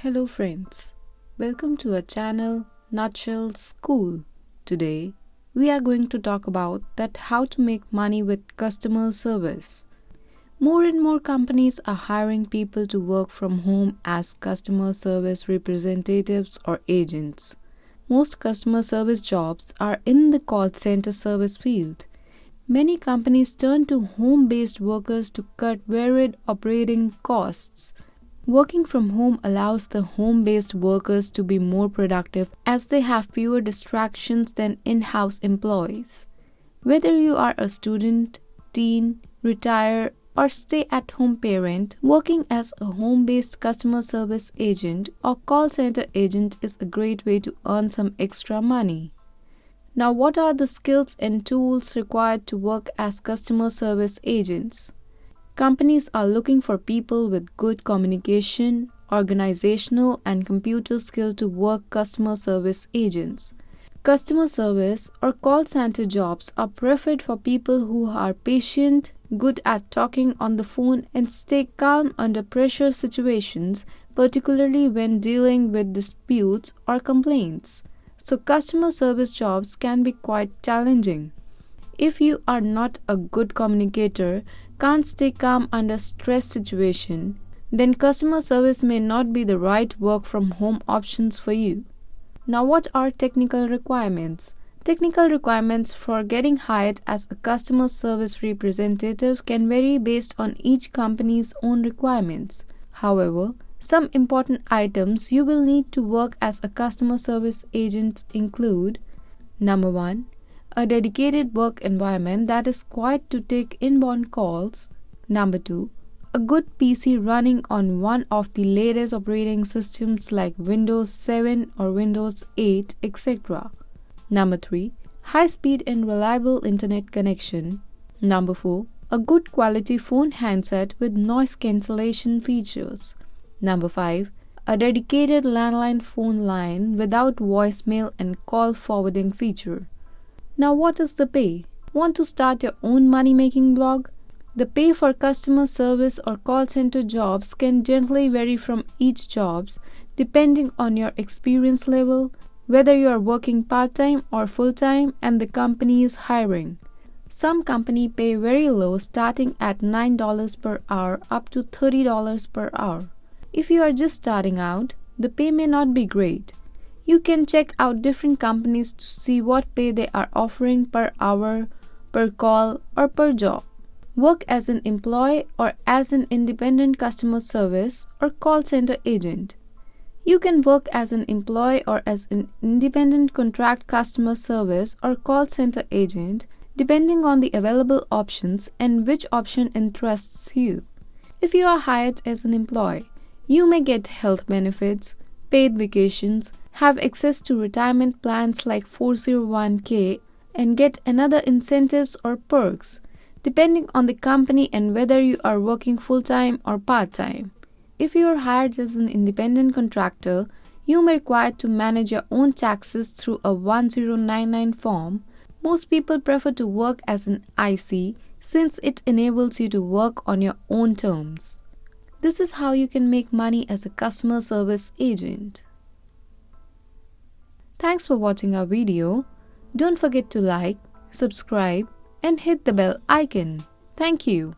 Hello friends, welcome to our channel Nutshell School. Today we are going to talk about that how to make money with customer service. More and more companies are hiring people to work from home as customer service representatives or agents. Most customer service jobs are in the call center service field. Many companies turn to home-based workers to cut varied operating costs. Working from home allows the home-based workers to be more productive as they have fewer distractions than in-house employees. Whether you are a student, teen, retire, or stay-at-home parent, working as a home-based customer service agent or call center agent is a great way to earn some extra money. Now, what are the skills and tools required to work as customer service agents? Companies are looking for people with good communication, organizational, and computer skill to work customer service agents. Customer service or call center jobs are preferred for people who are patient, good at talking on the phone, and stay calm under pressure situations, particularly when dealing with disputes or complaints. So, customer service jobs can be quite challenging. If you are not a good communicator, can't stay calm under stress situation, then customer service may not be the right work from home options for you. Now, what are technical requirements? Technical requirements for getting hired as a customer service representative can vary based on each company's own requirements. However, some important items you will need to work as a customer service agent include: Number 1. A dedicated work environment that is quiet to take inbound calls. Number 2. A good PC running on one of the latest operating systems like Windows 7 or Windows 8, etc. Number 3. High speed and reliable internet connection. Number 4. A good quality phone handset with noise cancellation features. Number 5. A dedicated landline phone line without voicemail and call forwarding feature. Now, what is the pay? Want to start your own money-making blog? The pay for customer service or call center jobs can gently vary from each jobs depending on your experience level, whether you are working part-time or full-time, and the company is hiring. Some company pay very low, starting at $9 per hour up to $30 per hour. If you are just starting out, the pay may not be great. You can check out different companies to see what pay they are offering per hour, per call, or per job. Work as an employee or as an independent customer service or call center agent. You can work as an employee or as an independent contract customer service or call center agent depending on the available options and which option interests you. If you are hired as an employee, you may get health benefits, paid vacations, have access to retirement plans like 401k, and get another incentives or perks, depending on the company and whether you are working full-time or part-time. If you are hired as an independent contractor, you may require to manage your own taxes through a 1099 form. Most people prefer to work as an IC since it enables you to work on your own terms. This is how you can make money as a customer service agent. Thanks for watching our video. Don't forget to like, subscribe, and hit the bell icon. Thank you.